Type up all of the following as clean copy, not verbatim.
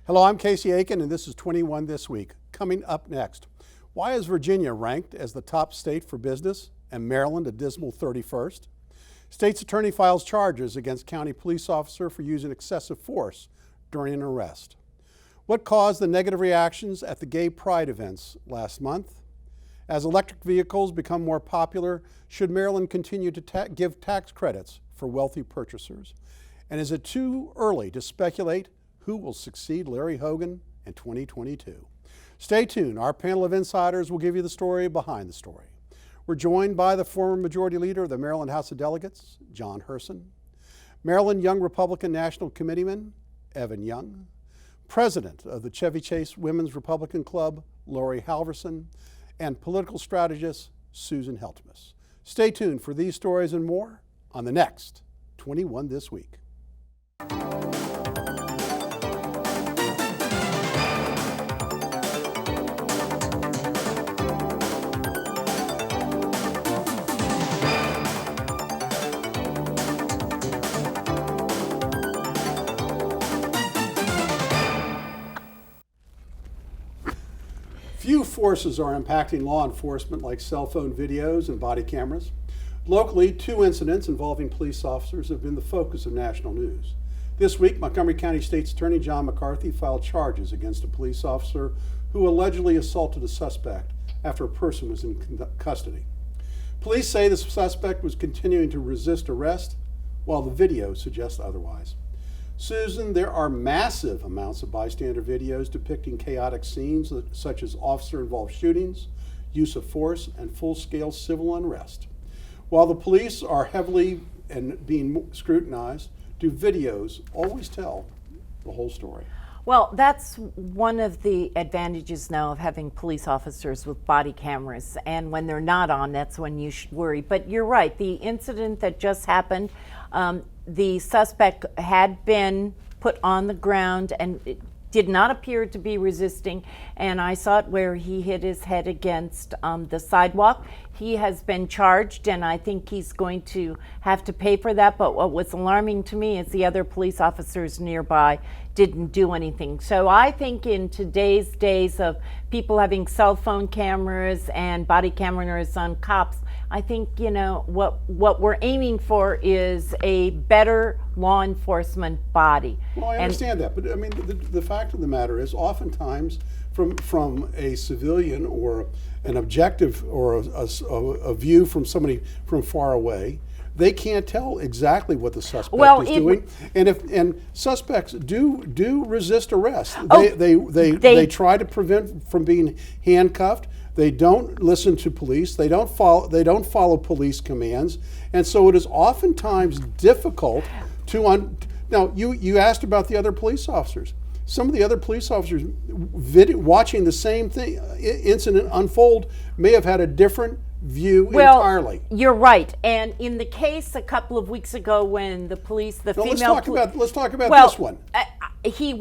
Hello, I'm Casey Aiken, and this is 21 This Week. Coming up next, why is Virginia ranked as the top state for business and Maryland a dismal 31st? State's attorney files charges against county police officer for using excessive force during an arrest. What caused the negative reactions at the gay pride events last month? As electric vehicles become more popular, should Maryland continue to give tax credits for wealthy purchasers? And is it too early to speculate who will succeed Larry Hogan in 2022? Stay tuned. Our panel of insiders will give you the story behind the story. We're joined by the former Majority Leader of the Maryland House of Delegates, John Hurson, Maryland Young Republican National Committeeman, Evan Young, President of the Chevy Chase Women's Republican Club, Laurie Halverson, and political strategist, Susan Heltemes. Stay tuned for these stories and more on the next 21 This Week. Few forces are impacting law enforcement like cell phone videos and body cameras. Locally, 2 incidents involving police officers have been the focus of national news. This week, Montgomery County State's Attorney John McCarthy filed charges against a police officer who allegedly assaulted a suspect after a person was in custody. Police say the suspect was continuing to resist arrest, while the video suggests otherwise. Susan, there are massive amounts of bystander videos depicting chaotic scenes such as officer-involved shootings, use of force, and full-scale civil unrest. While the police are heavily and being scrutinized, do videos always tell the whole story? Well, that's one of the advantages now of having police officers with body cameras, and when they're not on, that's when you should worry. But you're right, the incident that just happened, the suspect had been put on the ground and it did not appear to be resisting, and I saw it where he hit his head against the sidewalk. He has been charged, and I think he's going to have to pay for that, but what was alarming to me is the other police officers nearby didn't do anything. So I think in today's days of people having cell phone cameras and body cameras on cops, I think, what we're aiming for is a better law enforcement body. Well, I understand that, but I mean, the fact of the matter is oftentimes from a civilian or an objective or a view from somebody from far away, they can't tell exactly what the suspect is doing, and suspects do resist arrest. They try to prevent from being handcuffed. They don't listen to police. They don't follow police commands, and so it is oftentimes difficult to. Now, you asked about the other police officers. Some of the other police officers watching the same incident unfold may have had a different view entirely. You're right. And in the case a couple of weeks ago when the female... Let's talk about this one. He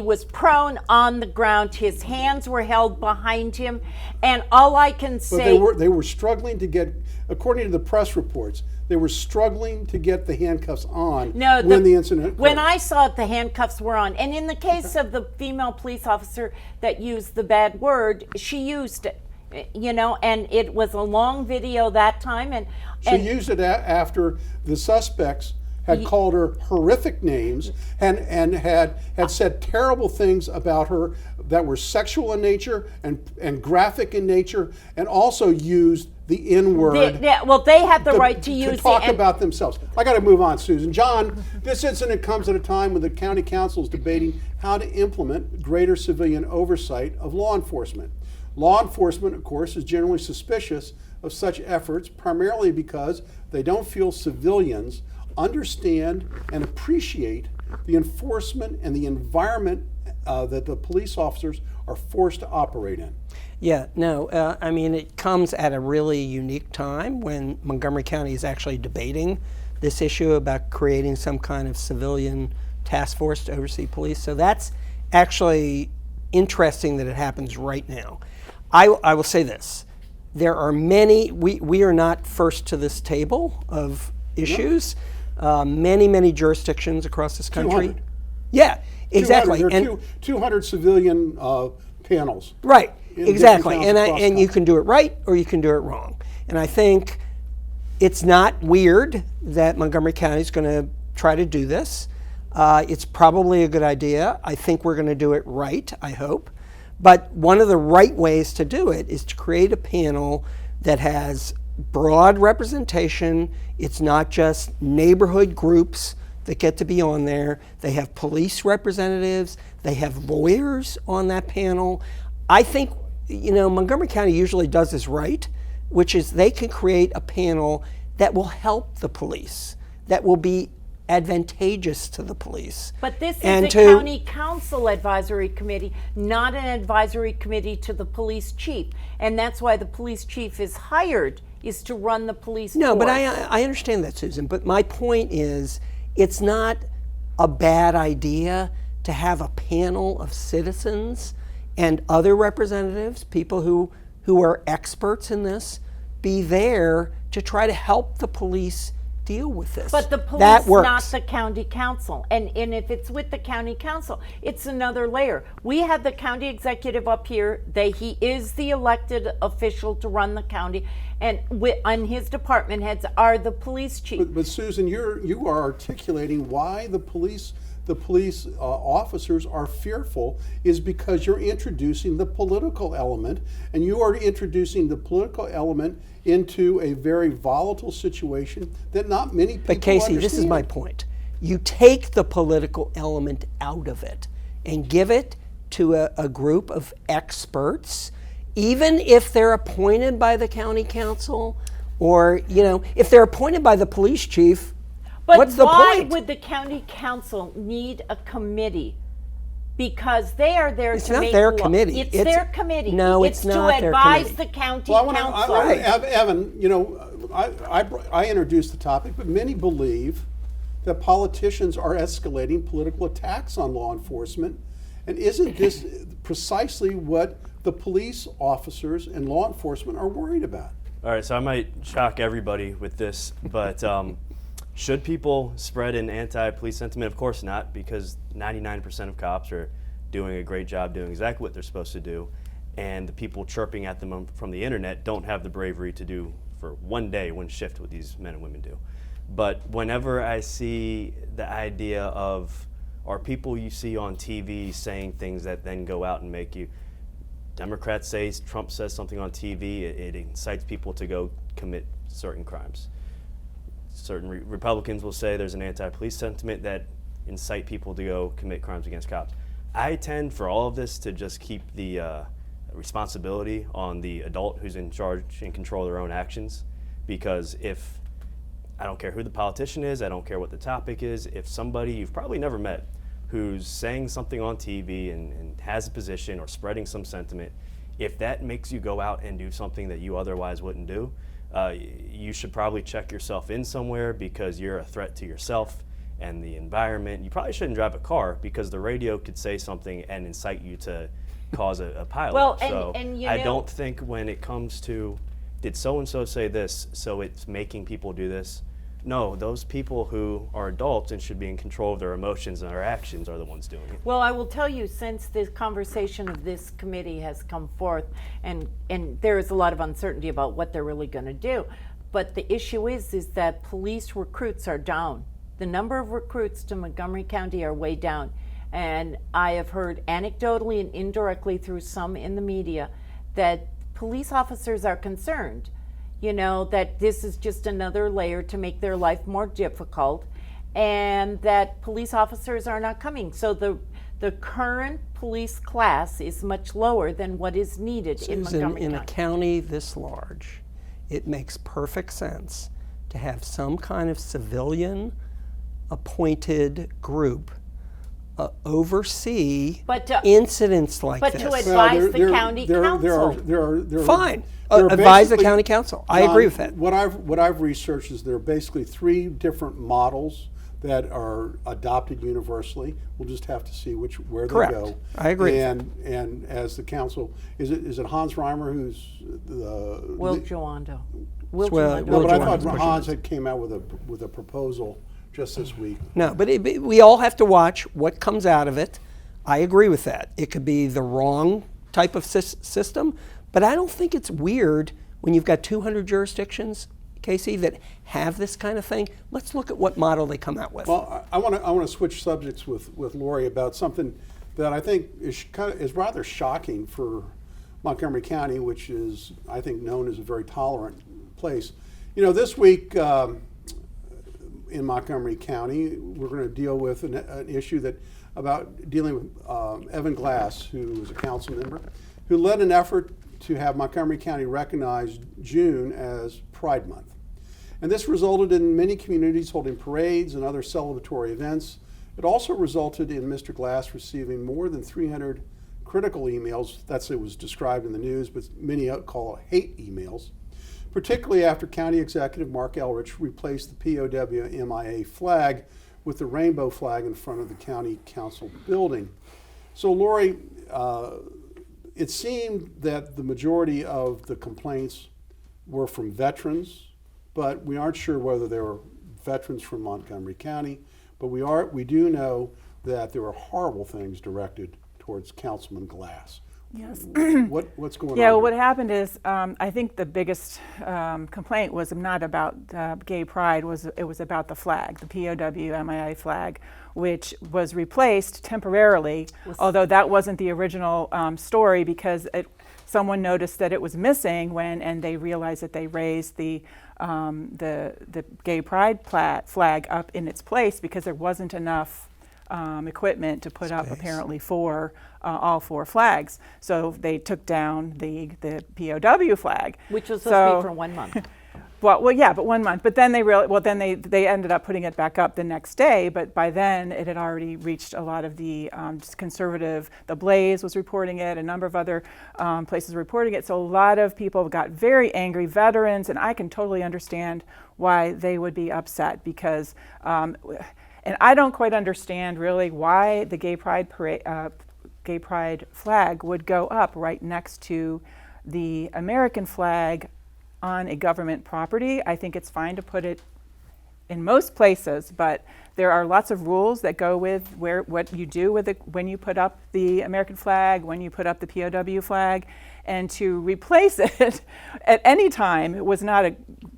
was prone on the ground. His hands were held behind him, and all I can say... But they were struggling to get, according to the press reports, they were struggling to get the handcuffs on when the incident occurred. When I saw it, the handcuffs were on. And in the case of the female police officer that used the bad word, she used it. And it was a long video that time. She used it after the suspects had called her horrific names and had said terrible things about her that were sexual in nature and graphic in nature, and also used the N-word. They have the right to use talk about themselves. I got to move on, Susan. John, this incident comes at a time when the county council is debating how to implement greater civilian oversight of law enforcement. Law enforcement, of course, is generally suspicious of such efforts, primarily because they don't feel civilians understand and appreciate the enforcement and the environment that the police officers are forced to operate in. Yeah, no, I mean, it comes at a really unique time when Montgomery County is actually debating this issue about creating some kind of civilian task force to oversee police. So that's actually interesting that it happens right now. I will say this. There are many, we are not first to this table of issues. Many jurisdictions across this country. Yeah, exactly. 200, there are 200 civilian panels. Right, in exactly. different towns across And you town. can do it right or you can do it wrong. And I think it's not weird that Montgomery County is going to try to do this. It's probably a good idea. I think we're going to do it right, I hope. But one of the right ways to do it is to create a panel that has broad representation. It's not just neighborhood groups that get to be on there. They have police representatives. They have lawyers on that panel. I think, Montgomery County usually does this right, which is they can create a panel that will help the police, that will be advantageous to the police. But this is And the county council advisory committee, not an advisory committee to the police chief. And that's why the police chief is hired, is to run the police No, force. but I understand that, Susan. But my point is, it's not a bad idea to have a panel of citizens and other representatives, people who are experts in this, be there to try to help the police deal with this. But the police, that works. not the county council. And if it's with the county council, it's another layer. We have the county executive up here. He is the elected official to run the county. And his department heads are the police chief. But Susan, you are articulating why the police officers are fearful is because you're introducing the political element, and you are introducing the political element into a very volatile situation that not many people But Casey, understand. this is my point. You take the political element out of it and give it to a group of experts, even if they're appointed by the county council, or if they're appointed by the police chief. But what's the why point? would the county council need a committee? Because they are there It's to not make their law. committee. It's their committee. No, it's not to their advise committee. the county Well, council. Evan, I introduced the topic, but many believe that politicians are escalating political attacks on law enforcement. And isn't this precisely what the police officers and law enforcement are worried about? All right, so I might shock everybody with this, but should people spread an anti-police sentiment? Of course not, because 99% of cops are doing a great job doing exactly what they're supposed to do, and the people chirping at them from the internet don't have the bravery to do for one day, one shift what these men and women do. But whenever I see the idea of, are people you see on TV saying things that then go out and make you, Democrats say Trump says something on TV, it incites people to go commit certain crimes. Certain Republicans will say there's an anti-police sentiment that incite people to go commit crimes against cops. I tend for all of this to just keep the responsibility on the adult who's in charge and control their own actions, because if, I don't care who the politician is, I don't care what the topic is, if somebody you've probably never met who's saying something on TV and has a position or spreading some sentiment, if that makes you go out and do something that you otherwise wouldn't do, you should probably check yourself in somewhere, because you're a threat to yourself and the environment. You probably shouldn't drive a car, because the radio could say something and incite you to cause a pileup. Well, so and I don't think when it comes to, did so-and-so say this, so it's making people do this? No, those people who are adults and should be in control of their emotions and their actions are the ones doing it. Well, I will tell you, since this conversation of this committee has come forth, and there is a lot of uncertainty about what they're really going to do, but the issue is that police recruits are down. The number of recruits to Montgomery County are way down. And I have heard anecdotally and indirectly through some in the media that police officers are concerned, that this is just another layer to make their life more difficult, and that police officers are not coming. So the current police class is much lower than what is needed in Montgomery in County. a county this large, it makes perfect sense to have some kind of civilian appointed group oversee incidents like but this. to advise the county council. Fine. there are Advise the basically- county council. I John, agree with that. What I've researched is there are basically 3 different models that are adopted universally. We'll just have to see where Correct. they go. I agree. And as the council, is it Hans Reimer who's the Will Joando. Will Well, Joando. No, but I Joanne's thought pushing Hans this. had came out with a proposal just this week. No, but we all have to watch what comes out of it. I agree with that. It could be the wrong type of system, but I don't think it's weird when you've got 200 jurisdictions, Casey, that have this kind of thing. Let's look at what model they come out with. Well, I want to switch subjects with Laurie about something that I think is rather shocking for Montgomery County, which is, I think, known as a very tolerant place. You know, this week in Montgomery County, we're going to deal with an issue about dealing with Evan Glass, who was a council member, who led an effort to have Montgomery County recognize June as Pride Month. And this resulted in many communities holding parades and other celebratory events. It also resulted in Mr. Glass receiving more than 300 critical emails. It was described in the news, but many call it hate emails, particularly after County Executive Mark Elrich replaced the POW MIA flag with the rainbow flag in front of the County Council building. So Laurie, it seemed that the majority of the complaints were from veterans, but we aren't sure whether they were veterans from Montgomery County. But we do know that there were horrible things directed towards Councilman Glass. Yes. What's going on? Yeah, well, here? what happened is I think the biggest complaint was not about gay pride, it was about the flag, the POW MIA flag, which was replaced temporarily, although that wasn't the original story, because someone noticed that it was missing and they realized that they raised the gay pride flag up in its place because there wasn't enough equipment to put up apparently for all four flags. So they took down the POW flag, which was supposed to be for 1 month. Well, yeah, but 1 month. But then they ended up putting it back up the next day. But by then, it had already reached a lot of the conservative. The Blaze was reporting it. A number of other places were reporting it. So a lot of people got very angry, veterans, and I can totally understand why they would be upset because. And I don't quite understand really why the gay pride flag would go up right next to the American flag on a government property. I think it's fine to put it in most places, but there are lots of rules that go with what you do with it when you put up the American flag, when you put up the POW flag, and to replace it at any time was not a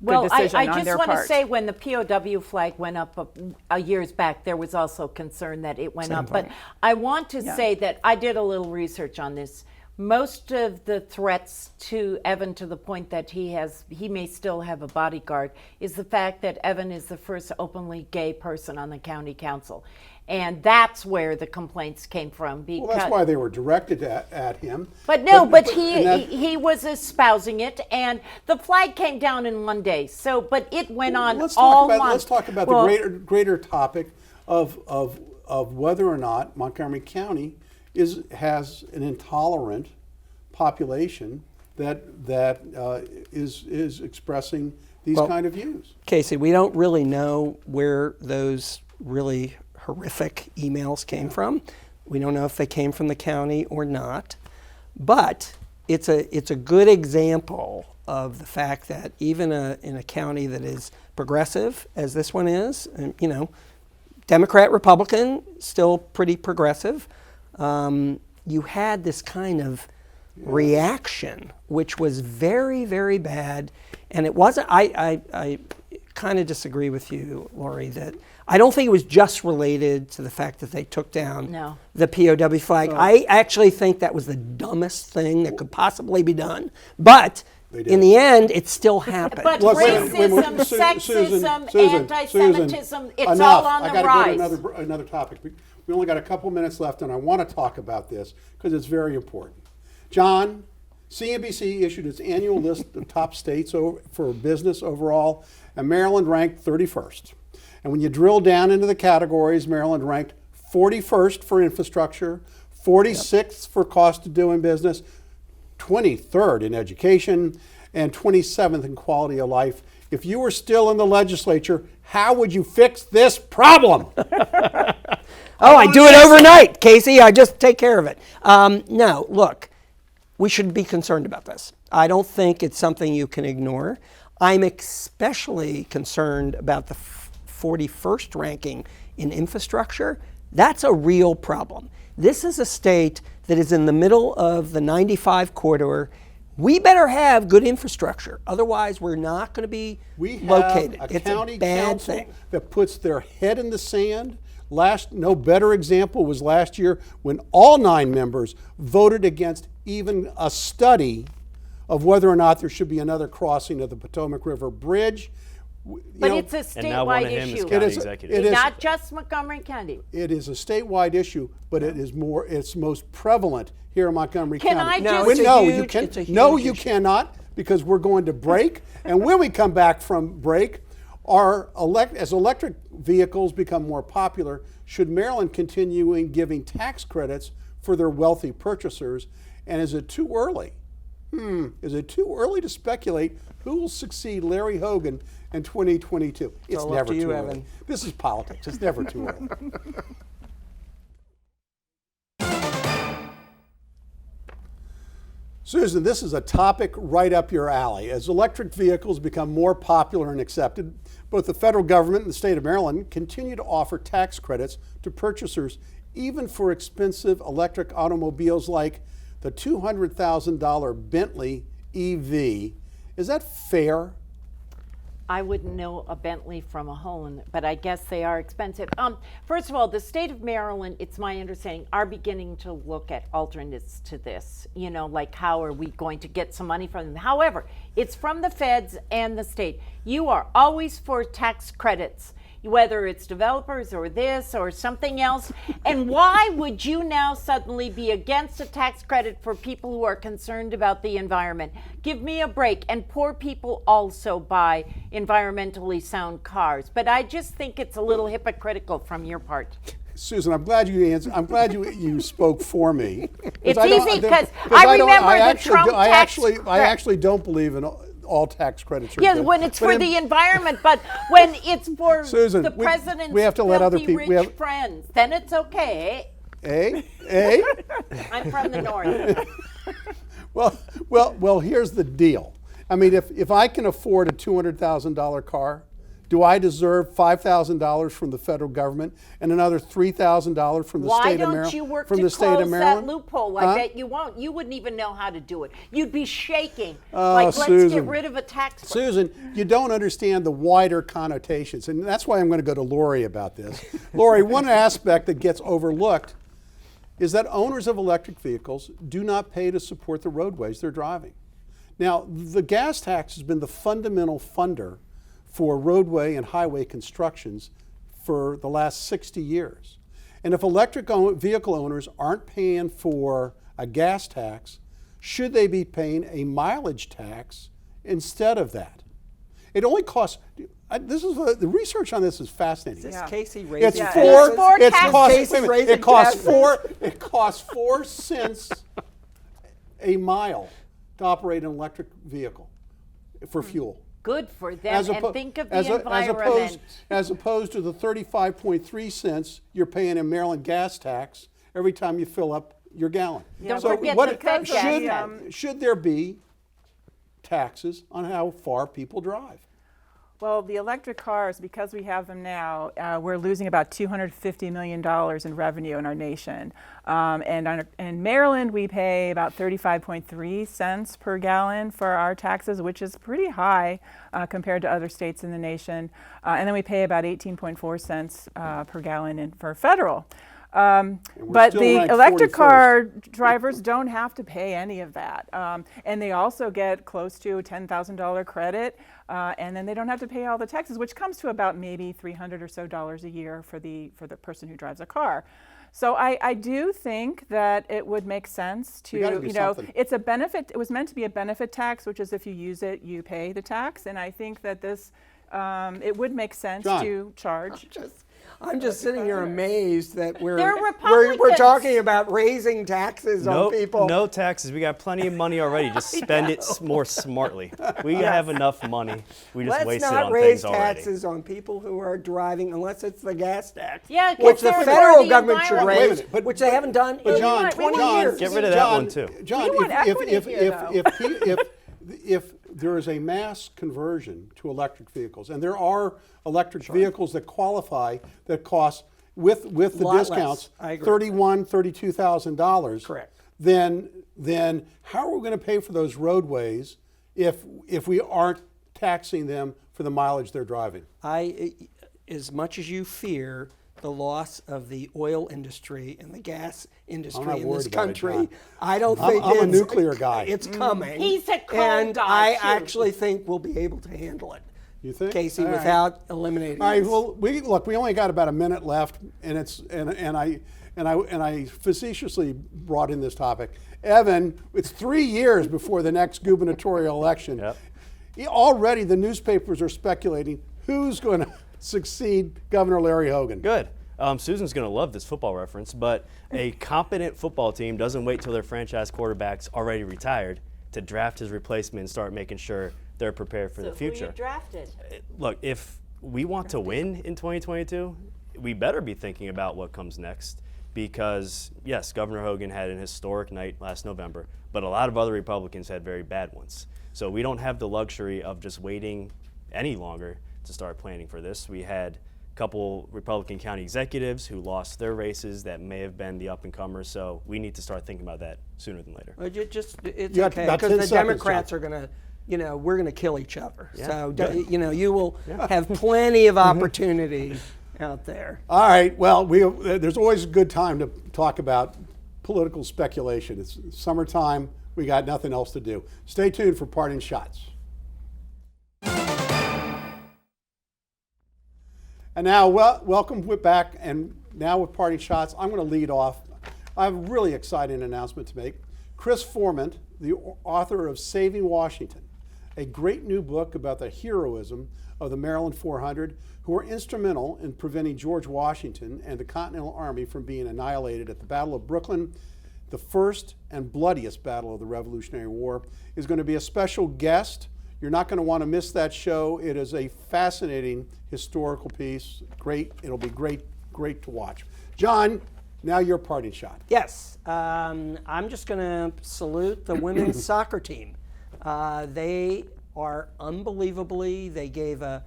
good decision on their part. I just want to say when the POW flag went up years back, there was also concern that it went up. But I want to say that I did a little research on this. Most of the threats to Evan, to the point that he may still have a bodyguard, is the fact that Evan is the first openly gay person on the county council. And that's where the complaints came from. Well, that's why they were directed at him. But no, but he was espousing it, and the flag came down in 1 day. So, but it went on all month. Let's talk about the greater topic of whether or not Montgomery County has an intolerant population that is expressing these kind of views. Casey, we don't really know where those really horrific emails came from. We don't know if they came from the county or not, but it's a good example of the fact that even in a county that is progressive as this one is, and, Democrat, Republican, still pretty progressive, you had this kind of reaction, which was very, very bad. And it wasn't, I kind of disagree with you, Laurie, that I don't think it was just related to the fact that they took down the POW flag. I actually think that was the dumbest thing that could possibly be done. But in the end, it still happened. But racism, sexism, anti-Semitism, it's all on the rise. I got to go to another topic. We only got a couple minutes left, and I want to talk about this because it's very important. John, CNBC issued its annual list of top states for business overall, and Maryland ranked 31st. And when you drill down into the categories, Maryland ranked 41st for infrastructure, 46th for cost of doing business, 23rd in education, and 27th in quality of life. If you were still in the legislature, how would you fix this problem? I do it overnight, Casey. I just take care of it. No, look, we should be concerned about this. I don't think it's something you can ignore. I'm especially concerned about the 41st ranking in infrastructure, that's a real problem. This is a state that is in the middle of the 95 corridor. We better have good infrastructure, otherwise we're not going to be located. A It's county a bad council thing. that puts their head in the sand. No better example was last year when all 9 members voted against even a study of whether or not there should be another crossing of the Potomac River Bridge. But it's a And now one statewide of him is issue. county It is- executive. it is- Not just Montgomery County. It is a statewide issue, but it's most prevalent here in Montgomery Can County. I No, just- it's a No, huge, you can. it's a huge No, you issue. cannot, because we're going to break. And when we come back from break, as electric vehicles become more popular, should Maryland continue giving tax credits for their wealthy purchasers? And is it too early? Is it too early to speculate who will succeed Larry Hogan in 2022? It's all up never to you, too early. Evan. This is politics. It's never too early. Susan, this is a topic right up your alley. As electric vehicles become more popular and accepted, both the federal government and the state of Maryland continue to offer tax credits to purchasers, even for expensive electric automobiles like the $200,000 Bentley EV. Is that fair? I wouldn't know a Bentley from a hole in it, but I guess they are expensive. First of all, the state of Maryland, it's my understanding, are beginning to look at alternates to this. You know, like how are we going to get some money from them? However, it's from the feds and the state. You are always for tax credits, whether it's developers or this or something else. And why would you now suddenly be against a tax credit for people who are concerned about the environment? Give me a break. And poor people also buy environmentally sound cars. But I just think it's a little hypocritical from your part. Susan, I'm glad you answered. I'm glad you spoke for me. It's I don't- easy because because I don't- remember I the actually Trump do- I tax actually don't believe in all tax credits are Yes, good. when it's But for in- the environment, but when it's for Susan, the we president's have to let other filthy people- rich friends, then it's okay. I'm from the north. Well, here's the deal. I mean, if I can afford a $200,000 car, do I deserve $5,000 from the federal government and another $3,000 from the Why state of don't Maryland? you work from to the state of close that Maryland? loophole? Huh? I bet you won't. You wouldn't even know how to do it. You'd be shaking. Oh, Let's get Susan. rid of a tax break. Susan, you don't understand the wider connotations, and that's why I'm going to go to Laurie about this. Laurie, one aspect that gets overlooked is that owners of electric vehicles do not pay to support the roadways they're driving. Now, the gas tax has been the fundamental funder for roadway and highway constructions for the last 60 years. And if electric vehicle owners aren't paying for a gas tax, should they be paying a mileage tax instead of that? It only costs. The research on this is fascinating. Is Casey raising It's taxes? four It taxes. costs. Casey wait a minute, raising it costs taxes? four. It costs 4 cents a mile to operate an electric vehicle for fuel. Good for them. And think of the opposed, environment. as opposed to the 35.3 cents you're paying in Maryland gas tax every time you fill up your gallon. Don't So forget what the fed gas should, tax. should there be taxes on how far people drive? Well, the electric cars, because we have them now, we're losing about $250 million in revenue in our nation. In Maryland, we pay about 35.3 cents per gallon for our taxes, which is pretty high compared to other states in the nation. And then we pay about 18.4 cents per gallon for federal. But still the ranked electric 41st. car drivers don't have to pay any of that. And they also get close to a $10,000 credit. And then they don't have to pay all the taxes, which comes to about maybe $300 or so a year for the person who drives a car. So I do think that it would make sense to, gotta do something. it's a benefit. It was meant to be a benefit tax, which is if you use it, you pay the tax. And I think that this, it would make sense John. to charge. I'm just sitting here amazed that They're we're Republicans. talking about raising taxes on people. No taxes. We got plenty of money already. Just spend it more smartly. We have enough money. We just Let's waste it not on raise things already. taxes on people who are driving unless it's the gas tax. Yeah, which the because they're federal for the government should environment. Wait a raise, minute, but- which they haven't done in John, 20 John, years. Get rid of that one, too. John, We want equity here, if there is a mass conversion to electric vehicles, and there are electric vehicles that qualify that cost with the Lot less. discounts I agree. $32,000. Correct. Then how are we going to pay for those roadways if we aren't taxing them for the mileage they're driving? As much as you fear the loss of the oil industry and the gas industry in worried this about it, country, John. I don't think I'm a it's- nuclear guy. It's coming. He's a coal and guy, I too. actually think we'll be able to handle it. You think? Casey, All right. without eliminating. All right. this. Well, we only got about a minute left, and I facetiously brought in this topic. Evan, it's 3 years before the next gubernatorial election. Yep. Already, the newspapers are speculating who's going to succeed Governor Larry Hogan. Good. Susan's going to love this football reference, but a competent football team doesn't wait till their franchise quarterback's already retired to draft his replacement and start making sure they're prepared for the future. Who you drafted? Look, if we want to win in 2022, we better be thinking about what comes next because, yes, Governor Hogan had an historic night last November, but a lot of other Republicans had very bad ones. So we don't have the luxury of just waiting any longer to start planning for this. We had a couple Republican county executives who lost their races that may have been the up-and-comers, so we need to start thinking about that sooner than later. Well, it's You got okay about 10 because the seconds, Democrats John. are going to, we're going to kill each other. Yeah. So, you will have plenty of opportunity out there. All right. Well, there's always a good time to talk about political speculation. It's summertime. We got nothing else to do. Stay tuned for parting shots. And now, welcome back. And now with parting shots, I'm going to lead off. I have a really exciting announcement to make. Chris Foreman, the author of Saving Washington, a great new book about the heroism of the Maryland 400, who were instrumental in preventing George Washington and the Continental Army from being annihilated at the Battle of Brooklyn, the first and bloodiest battle of the Revolutionary War, is going to be a special guest. You're not going to want to miss that show. It is a fascinating historical piece. Great. It'll be great to watch. John, now your parting shot. Yes, I'm just going to salute the women's soccer team. They are unbelievably, they gave a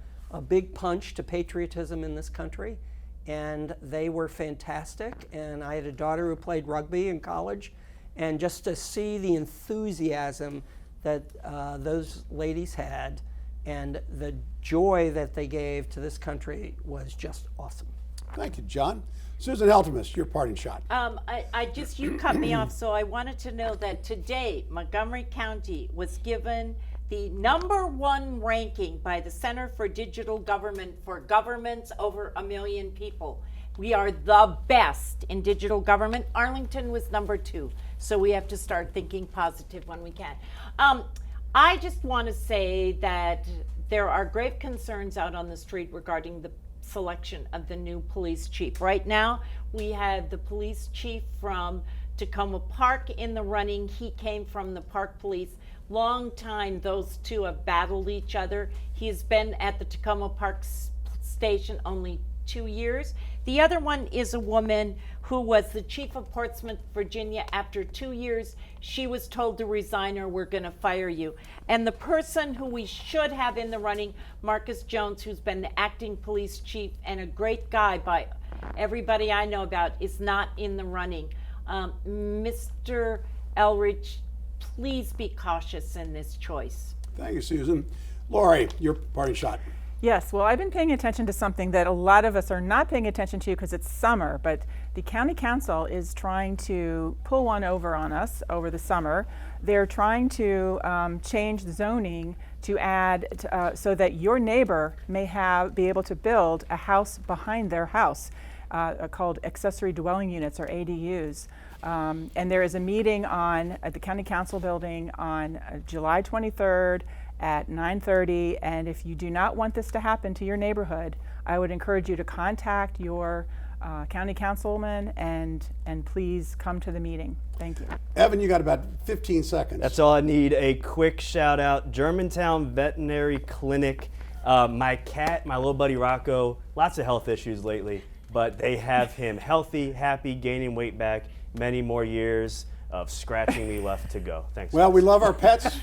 big punch to patriotism in this country, and they were fantastic. And I had a daughter who played rugby in college, and just to see the enthusiasm that those ladies had and the joy that they gave to this country was just awesome. Thank you, John. Susan Heltemes, your parting shot. You cut me off, so I wanted to know that today Montgomery County was given the #1 ranking by the Center for Digital Government for governments over 1 million people. We are the best in digital government. Arlington was #2, so we have to start thinking positive when we can. I just want to say that there are grave concerns out on the street regarding the selection of the new police chief. Right now, we have the police chief from Tacoma Park in the running. He came from the Park Police. Long time those two have battled each other. He's been at the Tacoma Park station only 2 years. The other one is a woman who was the chief of Portsmouth, Virginia. After 2 years, she was told to resign or we're going to fire you. And the person who we should have in the running, Marcus Jones, who's been the acting police chief and a great guy by everybody I know about, is not in the running. Mr. Elridge, please be cautious in this choice. Thank you, Susan. Laurie, your parting shot. Yes, well, I've been paying attention to something that a lot of us are not paying attention to because it's summer, but the county council is trying to pull one over on us over the summer. They're trying to change the zoning to add so that your neighbor may be able to build a house behind their house called accessory dwelling units, or ADUs. And there is a meeting at the county council building on July 23rd at 9:30, and if you do not want this to happen to your neighborhood, I would encourage you to contact your county councilman and please come to the meeting. Thank you. Evan, you got about 15 seconds. That's all I need. A quick shout out, Germantown Veterinary Clinic. My cat, my little buddy Rocco, lots of health issues lately, but they have him healthy, happy, gaining weight back, many more years. of scratching me left to go. Thanks. Well, guys. we love our pets,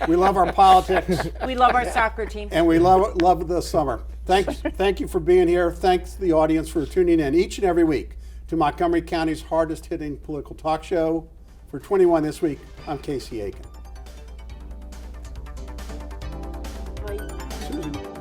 we love our politics, We love our soccer team. and we love the summer. Thank you for being here. Thanks to the audience for tuning in each and every week to Montgomery County's hardest hitting political talk show. For 21 This Week, I'm Casey Aiken. Bye. Susan.